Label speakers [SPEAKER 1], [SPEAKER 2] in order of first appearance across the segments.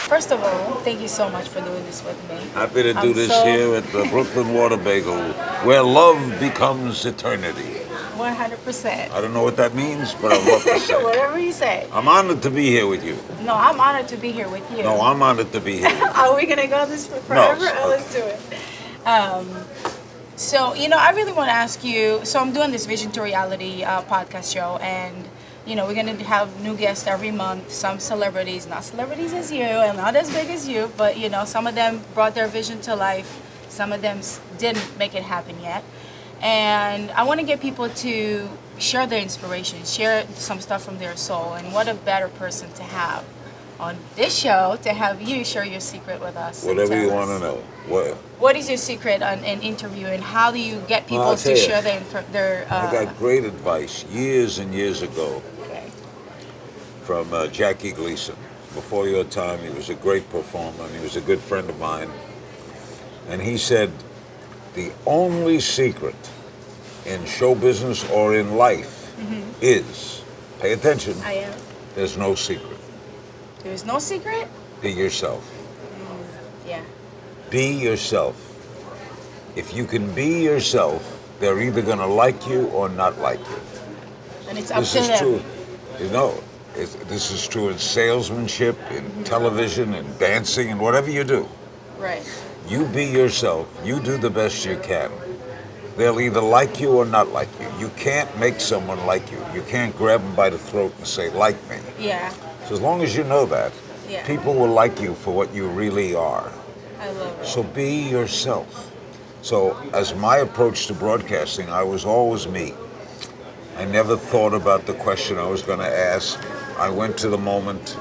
[SPEAKER 1] First of all, thank you so much for doing this with me.
[SPEAKER 2] Happy to do this here at the Brooklyn Water Bagel, where love becomes eternity.
[SPEAKER 1] 100%.
[SPEAKER 2] I don't know what that means, but I love to say it.
[SPEAKER 1] Whatever you say.
[SPEAKER 2] I'm honored to be here with you.
[SPEAKER 1] No, I'm honored to be here with you.
[SPEAKER 2] No, I'm honored to be here.
[SPEAKER 1] Are we going to go this for forever?
[SPEAKER 2] No.
[SPEAKER 1] Oh, let's do it. So, I really want to ask you, so I'm doing this Vision to Reality podcast show, and we're going to have new guests every month, some celebrities, not celebrities as you, and not as big as you, but, some of them brought their vision to life. Some of them didn't make it happen yet. And I want to get people to share their inspiration, share some stuff from their soul, and what a better person to have on this show to have you share your secret with us.
[SPEAKER 2] Whatever you want to know.
[SPEAKER 1] What is your secret on an interview, and how do you get people to share their
[SPEAKER 2] I got great advice years and years ago from Jackie Gleason. Before your time, he was a great performer, and he was a good friend of mine. And he said, the only secret in show business or in life is, pay attention, there's no secret.
[SPEAKER 1] There's no secret?
[SPEAKER 2] Be yourself.
[SPEAKER 1] Yeah.
[SPEAKER 2] Be yourself. If you can be yourself, they're either going to like you or not like you.
[SPEAKER 1] And it's up to them.
[SPEAKER 2] This is true. This is true in salesmanship, in television, in dancing, and whatever you do.
[SPEAKER 1] Right.
[SPEAKER 2] You be yourself. You do the best you can. They'll either like you or not like you. You can't make someone like you. You can't grab them by the throat and say, like me.
[SPEAKER 1] Yeah.
[SPEAKER 2] So as long as you know that, people will like you for what you really are.
[SPEAKER 1] I love it.
[SPEAKER 2] So be yourself. So as my approach to broadcasting, I was always me. I never thought about the question I was going to ask. I went to the moment.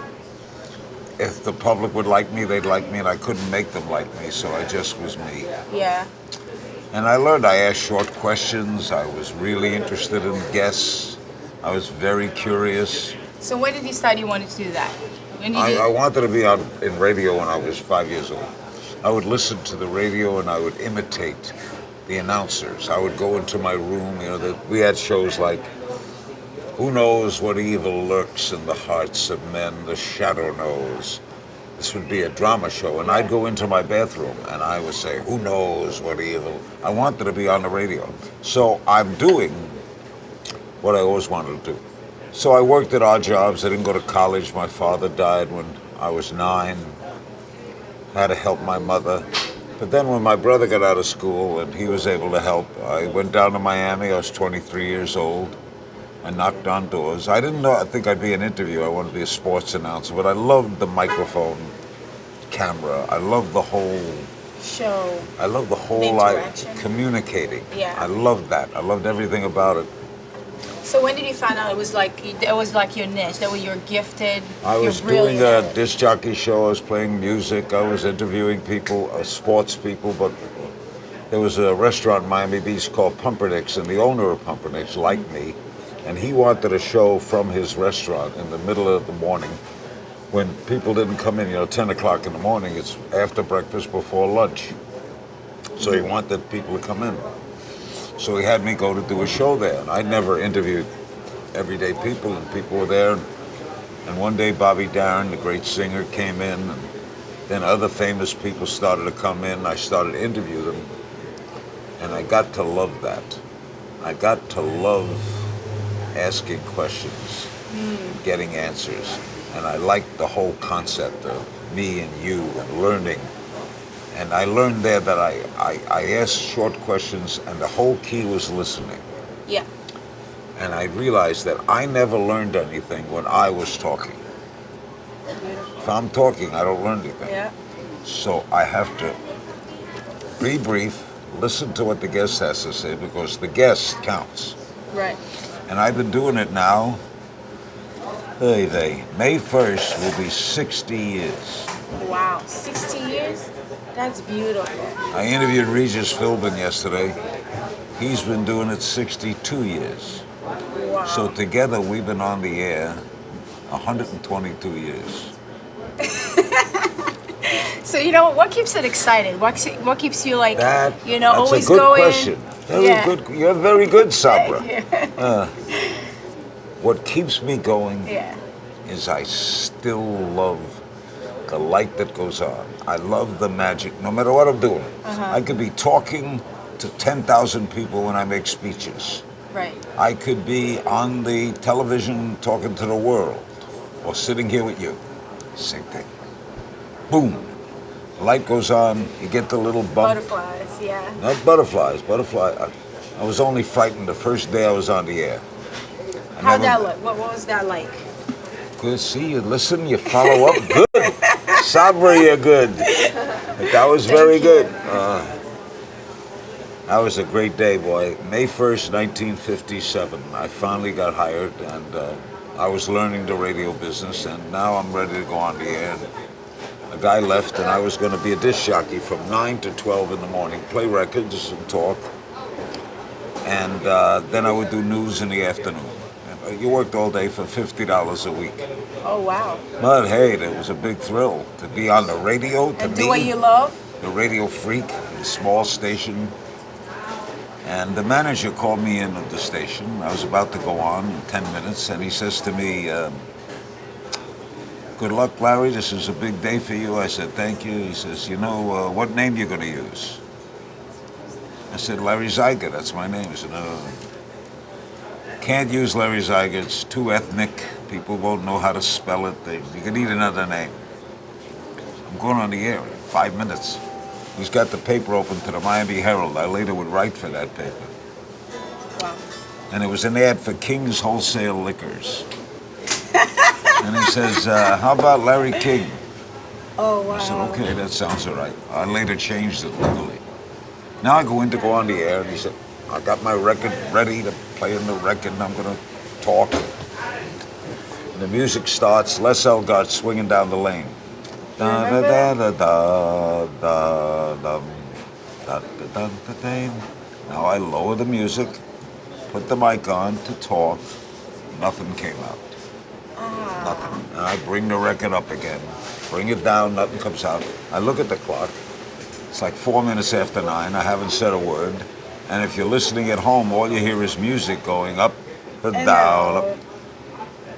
[SPEAKER 2] If the public would like me, they'd like me, and I couldn't make them like me, so I just was me.
[SPEAKER 1] Yeah.
[SPEAKER 2] And I learned. I asked short questions. I was really interested in guests. I was very curious.
[SPEAKER 1] So when did you decide you wanted to do that?
[SPEAKER 2] I wanted to be on in radio when I was 5 years old. I would listen to the radio and I would imitate the announcers. I would go into my room. We had shows like Who Knows What Evil Lurks in the Hearts of Men, The Shadow Knows. This would be a drama show, and I'd go into my bathroom and I would say, who knows what evil? I wanted to be on the radio. So I'm doing what I always wanted to do. So I worked at odd jobs. I didn't go to college. My father died when I was 9. Had to help my mother. But then when my brother got out of school and he was able to help, I went down to Miami. I was 23 years old. I knocked on doors. I didn't know, I think I'd be an interviewer. I wanted to be a sports announcer, but I loved the microphone, camera. I loved the whole
[SPEAKER 1] show.
[SPEAKER 2] I loved the whole communicating.
[SPEAKER 1] Yeah.
[SPEAKER 2] I loved that. I loved everything about it.
[SPEAKER 1] So when did you find out it was like your niche, that you're gifted?
[SPEAKER 2] I was doing a disc jockey show. I was playing music. I was interviewing people, sports people, but there was a restaurant in Miami Beach called Pumpernicks, and the owner of Pumpernicks liked me. And he wanted a show from his restaurant in the middle of the morning when people didn't come in, 10 o'clock in the morning. It's after breakfast, before lunch. So he wanted people to come in. So he had me go to do a show there. And I'd never interviewed everyday people, and people were there. And one day Bobby Darin, the great singer, came in, and then other famous people started to come in. I started to interview them. And I got to love that. I got to love asking questions, getting answers. And I liked the whole concept of me and you and learning. And I learned there that I asked short questions, and the whole key was listening.
[SPEAKER 1] Yeah.
[SPEAKER 2] And I realized that I never learned anything when I was talking. If I'm talking, I don't learn anything.
[SPEAKER 1] Yeah.
[SPEAKER 2] So I have to be brief, listen to what the guest has to say, because the guest counts.
[SPEAKER 1] Right.
[SPEAKER 2] And I've been doing it now. May 1st will be 60 years.
[SPEAKER 1] Wow, 60 years? That's beautiful.
[SPEAKER 2] I interviewed Regis Philbin yesterday. He's been doing it 62 years.
[SPEAKER 1] Wow.
[SPEAKER 2] So together we've been on the air 122 years.
[SPEAKER 1] So what keeps it excited? What keeps you like
[SPEAKER 2] That's
[SPEAKER 1] always
[SPEAKER 2] a good
[SPEAKER 1] going?
[SPEAKER 2] question. Very
[SPEAKER 1] Yeah.
[SPEAKER 2] good. You're very good, Sabra.
[SPEAKER 1] Yeah.
[SPEAKER 2] What keeps me going
[SPEAKER 1] Yeah.
[SPEAKER 2] is I still love the light that goes on. I love the magic, no matter what I'm doing. I could be talking to 10,000 people when I make speeches.
[SPEAKER 1] Right.
[SPEAKER 2] I could be on the television talking to the world, or sitting here with you. Same thing. Boom. The light goes on, you get the little bump.
[SPEAKER 1] Butterflies. Yeah.
[SPEAKER 2] Not butterflies. I was only frightened the first day I was on the air.
[SPEAKER 1] How'd that look? What was that like?
[SPEAKER 2] Good. See, you listen, you follow up. Good. Sabra, you're good. That was very good. That was a great day, boy. May 1st, 1957. I finally got hired, and I was learning the radio business, and now I'm ready to go on the air. A guy left, and I was going to be a disc jockey from 9 to 12 in the morning, play records and talk. And then I would do news in the afternoon. You worked all day for $50 a week.
[SPEAKER 1] Oh wow.
[SPEAKER 2] But hey, it was a big thrill to be on the radio, to
[SPEAKER 1] And
[SPEAKER 2] me,
[SPEAKER 1] do what you love.
[SPEAKER 2] the radio freak, the small station. And the manager called me in at the station. I was about to go on in 10 minutes, and he says to me, good luck, Larry, this is a big day for you. I said, thank you. He says, what name you going to use? I said, Larry Zeiger, that's my name. He said, no. Can't use Larry Zeiger, it's too ethnic. People won't know how to spell it. You can need another name. I'm going on the air in 5 minutes. He's got the paper open to the Miami Herald. I later would write for that paper.
[SPEAKER 1] Wow.
[SPEAKER 2] And it was an ad for King's Wholesale Liquors. And he says, how about Larry King?
[SPEAKER 1] Oh wow.
[SPEAKER 2] I said, okay, that sounds all right. I later changed it legally. Now I go in to go on the air, and he said, I got my record ready to play in the record, and I'm going to talk. And the music starts, Les Elgart swinging down the lane. Da da da da da da da da da da. Now I lower the music, put the mic on to talk. Nothing came out. Nothing. And I bring the record up again, bring it down, nothing comes out. I look at the clock. It's like 4 minutes after 9. I haven't said a word. And if you're listening at home, all you hear is music going up and down. Up.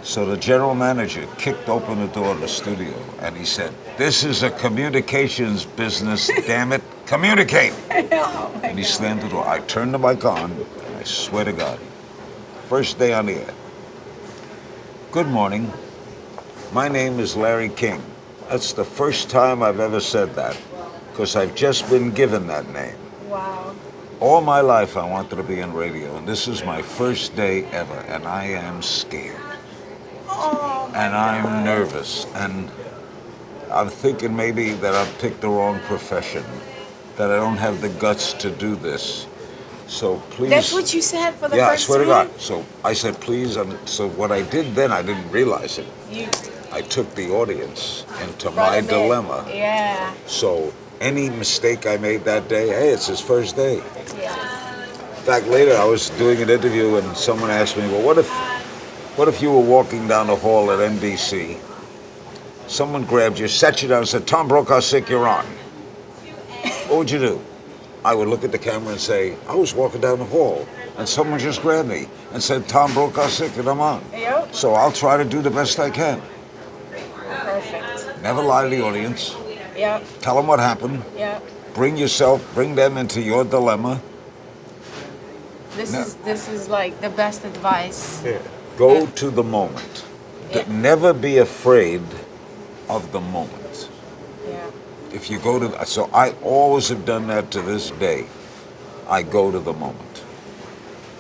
[SPEAKER 2] So the general manager kicked open the door of the studio, and he said, this is a communications business, damn it, communicate. And he slammed the door. I turned the mic on, and I swear to God, first day on the air. Good morning. My name is Larry King. That's the first time I've ever said that, because I've just been given that name.
[SPEAKER 1] Wow.
[SPEAKER 2] All my life I wanted to be in radio, and this is my first day ever, and I am scared.
[SPEAKER 1] Oh,
[SPEAKER 2] And I'm nervous, and I'm thinking maybe that I've picked the wrong profession, that I don't have the guts to do this. So please.
[SPEAKER 1] that's what you said for the
[SPEAKER 2] Yeah, I
[SPEAKER 1] first
[SPEAKER 2] swear to
[SPEAKER 1] time?
[SPEAKER 2] God. So I said, please. And so what I did then, I didn't realize it. I took the audience into my dilemma.
[SPEAKER 1] Yeah.
[SPEAKER 2] So any mistake I made that day, hey, it's his first day.
[SPEAKER 1] Yeah.
[SPEAKER 2] In fact, later I was doing an interview and someone asked me, well, what if you were walking down the hall at NBC, someone grabbed you, sat you down and said, Tom Brokaw's sick, you're on. What would you do? I would look at the camera and say, I was walking down the hall and someone just grabbed me and said, Tom Brokaw's sick and I'm on.
[SPEAKER 1] Yep.
[SPEAKER 2] So I'll try to do the best I can.
[SPEAKER 1] Perfect.
[SPEAKER 2] Never lie to the audience.
[SPEAKER 1] Yep.
[SPEAKER 2] Tell them what happened.
[SPEAKER 1] Yep.
[SPEAKER 2] Bring them into your dilemma.
[SPEAKER 1] This is like the best advice.
[SPEAKER 2] Yeah. Go to the moment.
[SPEAKER 1] Yeah.
[SPEAKER 2] Never be afraid of the moment.
[SPEAKER 1] Yeah.
[SPEAKER 2] If you go to, so I always have done that to this day. I go to the moment.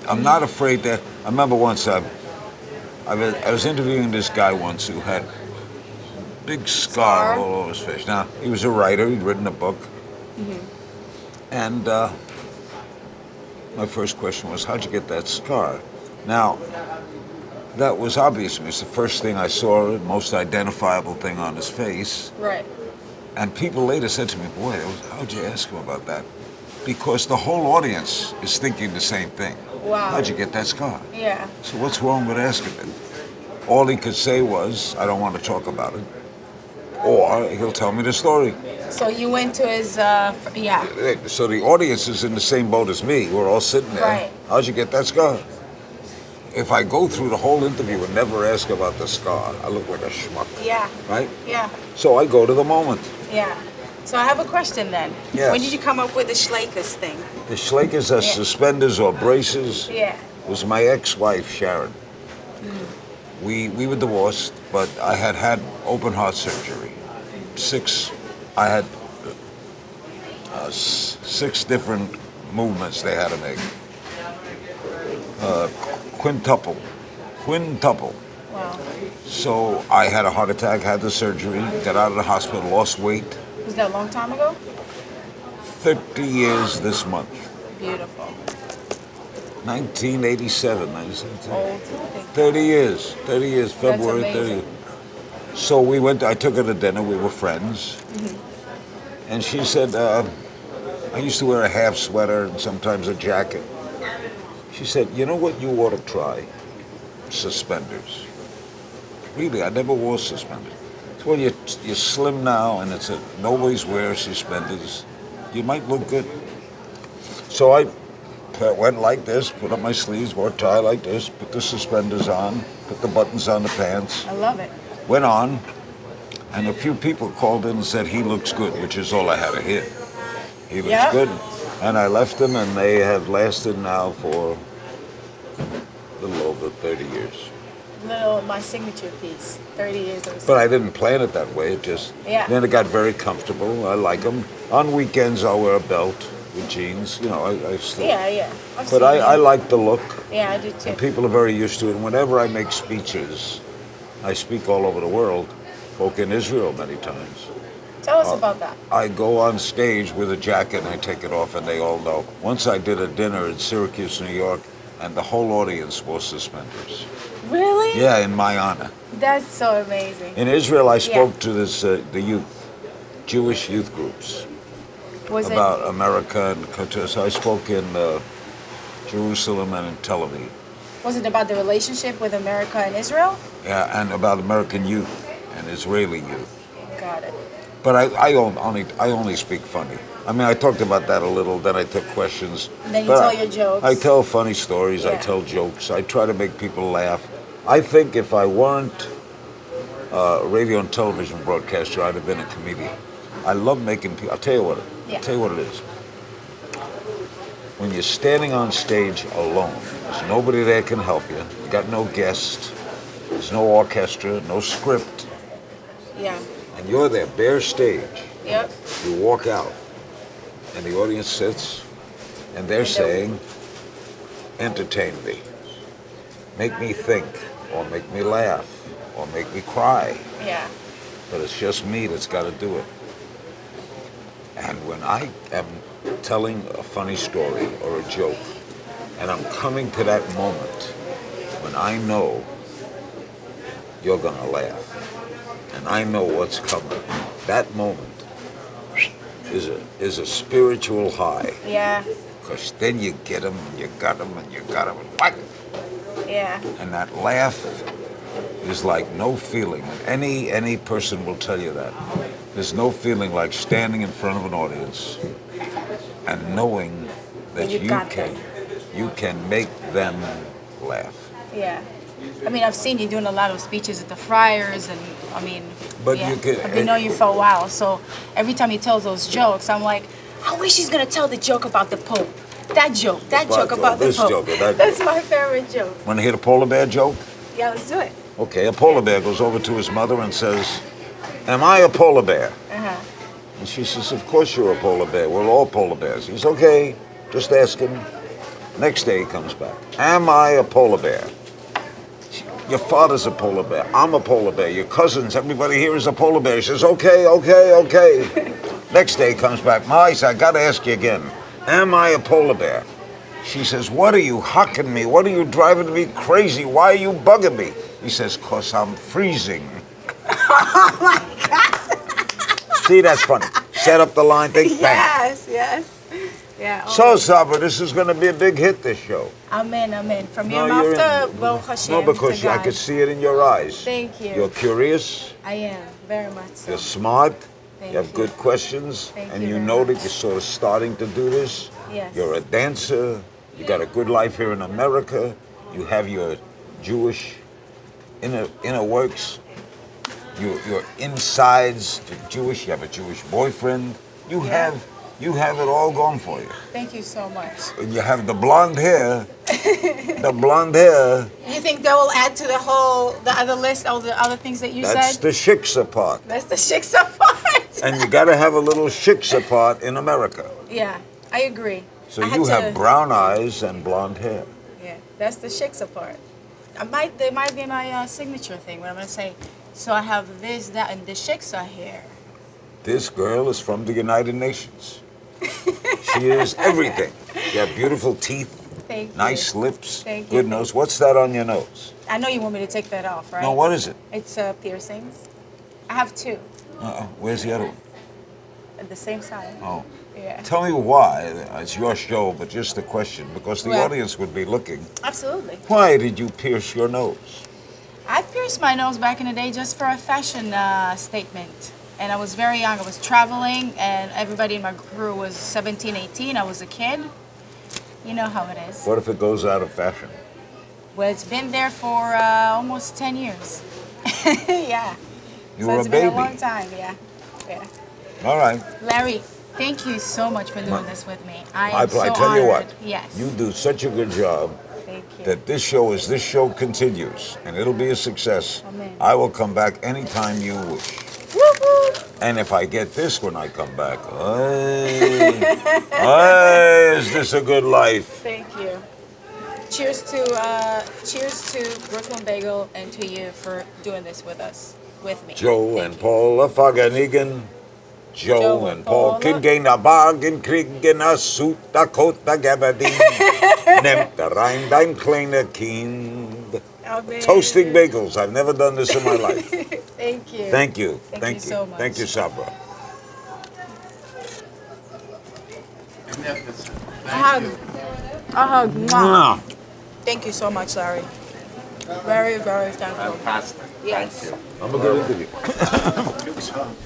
[SPEAKER 2] I'm not afraid that, I remember once I was interviewing this guy once who had big scar all over his face. Now, he was a writer, he'd written a book. Mm-hmm. And my first question was, how'd you get that scar? Now, that was obvious to me. It's the first thing I saw, the most identifiable thing on his face.
[SPEAKER 1] Right.
[SPEAKER 2] And people later said to me, boy, how'd you ask him about that? Because the whole audience is thinking the same thing.
[SPEAKER 1] Wow.
[SPEAKER 2] How'd you get that scar?
[SPEAKER 1] Yeah.
[SPEAKER 2] So what's wrong with asking it? All he could say was, I don't want to talk about it. or he'll tell me the story.
[SPEAKER 1] So you went to his, yeah.
[SPEAKER 2] So the audience is in the same boat as me. We're all sitting there.
[SPEAKER 1] Right.
[SPEAKER 2] How'd you get that scar? If I go through the whole interview and never ask about the scar, I look like a schmuck.
[SPEAKER 1] Yeah.
[SPEAKER 2] Right?
[SPEAKER 1] Yeah.
[SPEAKER 2] So I go to the moment.
[SPEAKER 1] Yeah. So I have a question then.
[SPEAKER 2] Yes.
[SPEAKER 1] When did you come up with the Schlakers thing?
[SPEAKER 2] The Schlakers are suspenders or braces.
[SPEAKER 1] Yeah.
[SPEAKER 2] Was my ex-wife, Sharon. We were divorced, but I had open heart surgery. I had 6 different movements they had to make. Quintuple.
[SPEAKER 1] Wow.
[SPEAKER 2] So I had a heart attack, had the surgery, got out of the hospital, lost weight.
[SPEAKER 1] Was that a long time ago?
[SPEAKER 2] 30 years this month.
[SPEAKER 1] Beautiful.
[SPEAKER 2] 1987, 97.
[SPEAKER 1] Old.
[SPEAKER 2] 30 years, February
[SPEAKER 1] That's
[SPEAKER 2] 30th.
[SPEAKER 1] amazing.
[SPEAKER 2] So I took her to dinner, we were friends. And she said, I used to wear a half sweater and sometimes a jacket. She said, you know what you ought to try? Suspenders. Really, I never wore suspenders. Well, you're slim now and nobody's wears suspenders. You might look good. So I went like this, put up my sleeves, wore a tie like this, put the suspenders on, put the buttons on the pants.
[SPEAKER 1] I love it.
[SPEAKER 2] Went on, and a few people called in and said he looks good, which is all I had to hear. He looks good. And I left them, and they have lasted now for a little over 30 years.
[SPEAKER 1] My signature piece. 30 years of
[SPEAKER 2] But I didn't plan it that way. It just then it got very comfortable. I like them. On weekends, I'll wear a belt with jeans. You know, I still.
[SPEAKER 1] Yeah.
[SPEAKER 2] But I like the look.
[SPEAKER 1] Yeah, I do too.
[SPEAKER 2] And people are very used to it. And whenever I make speeches, I speak all over the world. Spoke in Israel many times.
[SPEAKER 1] Tell us about that.
[SPEAKER 2] I go on stage with a jacket and I take it off, and they all know. Once I did a dinner in Syracuse, New York, and the whole audience wore suspenders.
[SPEAKER 1] Really?
[SPEAKER 2] Yeah, in my honor.
[SPEAKER 1] That's so amazing.
[SPEAKER 2] In Israel, I spoke to the youth, Jewish youth groups, about America and culture. So I spoke in Jerusalem and in Tel Aviv.
[SPEAKER 1] Was it about the relationship with America and Israel?
[SPEAKER 2] Yeah, and about American youth and Israeli youth.
[SPEAKER 1] Got it.
[SPEAKER 2] But I only speak funny. I mean, I talked about that a little, then I took questions.
[SPEAKER 1] And then you tell your jokes.
[SPEAKER 2] I tell funny stories, I tell jokes, I try to make people laugh. I think if I weren't a radio and television broadcaster, I'd have been a comedian. I love making people, I'll tell you what it is. When you're standing on stage alone, there's nobody there can help you, you got no guest, there's no orchestra, no script.
[SPEAKER 1] Yeah.
[SPEAKER 2] And you're there, bare stage.
[SPEAKER 1] Yep.
[SPEAKER 2] You walk out, and the audience sits, and they're saying, entertain me, make me think, or make me laugh, or make me cry.
[SPEAKER 1] Yeah.
[SPEAKER 2] But it's just me that's got to do it. And when I am telling a funny story or a joke, and I'm coming to that moment when I know you're going to laugh, and I know what's coming, that moment is a spiritual high.
[SPEAKER 1] Yeah.
[SPEAKER 2] Because then you get them, and you got them, and you got them, and whack.
[SPEAKER 1] Yeah.
[SPEAKER 2] And that laugh is like no feeling. Any person will tell you that. There's no feeling like standing in front of an audience and knowing that you can make them laugh.
[SPEAKER 1] Yeah. I mean, I've seen you doing a lot of speeches at the Friars, and I mean,
[SPEAKER 2] but you can,
[SPEAKER 1] I've been knowing you for a while, so every time he tells those jokes, I'm like, I wish he's gonna tell the joke about the Pope. That joke about the Pope. That's my favorite joke.
[SPEAKER 2] Want to hear the polar bear joke?
[SPEAKER 1] Yeah, let's do it.
[SPEAKER 2] Okay, a polar bear goes over to his mother and says, "Am I a polar bear?" And she says, "Of course you're a polar bear. We're all polar bears." He's okay, just ask him. Next day he comes back. "Am I a polar bear?" "Your father's a polar bear. I'm a polar bear. Your cousins, everybody here is a polar bear." He says, okay. Next day he comes back. "Mice, I gotta ask you again. Am I a polar bear?" She says, "What are you hucking me? What are you driving me crazy? Why are you bugging me?" He says, "'Cause I'm freezing."
[SPEAKER 1] Oh my God.
[SPEAKER 2] See, that's funny. Set up the line, think, bang.
[SPEAKER 1] Yes. Yeah.
[SPEAKER 2] So, Saba, this is going to be a big hit, this show.
[SPEAKER 1] Amen. From your mouth to Baruch Hashem.
[SPEAKER 2] No, because
[SPEAKER 1] to God.
[SPEAKER 2] I could see it in your eyes.
[SPEAKER 1] Thank you.
[SPEAKER 2] You're curious.
[SPEAKER 1] I am. Very much so.
[SPEAKER 2] You're smart.
[SPEAKER 1] Thank
[SPEAKER 2] you have good questions,
[SPEAKER 1] Thank
[SPEAKER 2] and
[SPEAKER 1] you
[SPEAKER 2] you
[SPEAKER 1] very
[SPEAKER 2] know that
[SPEAKER 1] much.
[SPEAKER 2] you're sort of starting to do this.
[SPEAKER 1] Yes.
[SPEAKER 2] You're a dancer. You got a good life here in America. You have your Jewish inner works. Your insides Jewish. You have a Jewish boyfriend. You
[SPEAKER 1] Yeah.
[SPEAKER 2] have it all going for you.
[SPEAKER 1] Thank you so much.
[SPEAKER 2] And you have the blonde hair. The blonde hair.
[SPEAKER 1] You think that will add to the other list, all the other things that you
[SPEAKER 2] That's
[SPEAKER 1] said?
[SPEAKER 2] the shiksa part.
[SPEAKER 1] That's the shiksa part.
[SPEAKER 2] And you got to have a little shiksa part in America.
[SPEAKER 1] Yeah, I agree.
[SPEAKER 2] So
[SPEAKER 1] I had
[SPEAKER 2] you
[SPEAKER 1] to-
[SPEAKER 2] have brown eyes and blonde hair.
[SPEAKER 1] Yeah, that's the shiksa part. They might be my signature thing. What I'm gonna say. So I have this, that, and the shiksa here.
[SPEAKER 2] This girl is from the United Nations. She is everything. You have beautiful teeth,
[SPEAKER 1] Thank you.
[SPEAKER 2] nice lips,
[SPEAKER 1] Thank you.
[SPEAKER 2] good nose. What's that on your nose?
[SPEAKER 1] I know you want me to take that off, right?
[SPEAKER 2] No, what is it?
[SPEAKER 1] It's piercings. I have two
[SPEAKER 2] Where's the other one?
[SPEAKER 1] at the same side.
[SPEAKER 2] Oh.
[SPEAKER 1] Yeah.
[SPEAKER 2] Tell me why. It's your show, but just a question, because the
[SPEAKER 1] Well-
[SPEAKER 2] audience would be looking.
[SPEAKER 1] Absolutely.
[SPEAKER 2] Why did you pierce your nose?
[SPEAKER 1] I pierced my nose back in the day just for a fashion statement. And I was very young. I was traveling, and everybody in my crew was 17, 18. I was a kid. You know how it is.
[SPEAKER 2] What if it goes out of fashion?
[SPEAKER 1] Well, it's been there for almost 10 years. Yeah.
[SPEAKER 2] You
[SPEAKER 1] So
[SPEAKER 2] were
[SPEAKER 1] it's
[SPEAKER 2] a
[SPEAKER 1] been
[SPEAKER 2] baby.
[SPEAKER 1] a long time, yeah. Yeah.
[SPEAKER 2] All right.
[SPEAKER 1] Larry, thank you so much for doing this with me. I am so
[SPEAKER 2] I tell you what,
[SPEAKER 1] honored. Yes.
[SPEAKER 2] you do such a good job
[SPEAKER 1] Thank you.
[SPEAKER 2] that this show continues, and it'll be a success.
[SPEAKER 1] Amen.
[SPEAKER 2] I will come back anytime you wish.
[SPEAKER 1] Woo-hoo.
[SPEAKER 2] And if I get this when I come back, hey, is this a good life?
[SPEAKER 1] Thank you. Cheers to Brooklyn Bagel and to you for doing this with me.
[SPEAKER 2] Joe
[SPEAKER 1] Thank
[SPEAKER 2] and
[SPEAKER 1] you.
[SPEAKER 2] Paula Faganigan. Joe and Paul
[SPEAKER 1] Paula.
[SPEAKER 2] Kingain a bargain kriegen a suit a coat a gabardine. Nemt a rein dein kleiner Kind.
[SPEAKER 1] Amen.
[SPEAKER 2] Toasting bagels. I've never done this in my life.
[SPEAKER 1] Thank you.
[SPEAKER 2] Thank you.
[SPEAKER 1] Thank you so much.
[SPEAKER 2] Thank you, Sabra.
[SPEAKER 1] A hug. A hug. Mwah.
[SPEAKER 2] Mwah.
[SPEAKER 1] Thank you so much, Larry. Very, very thankful.
[SPEAKER 3] Fantastic.
[SPEAKER 1] Yes.
[SPEAKER 3] Thank you.
[SPEAKER 2] I'm a good interview.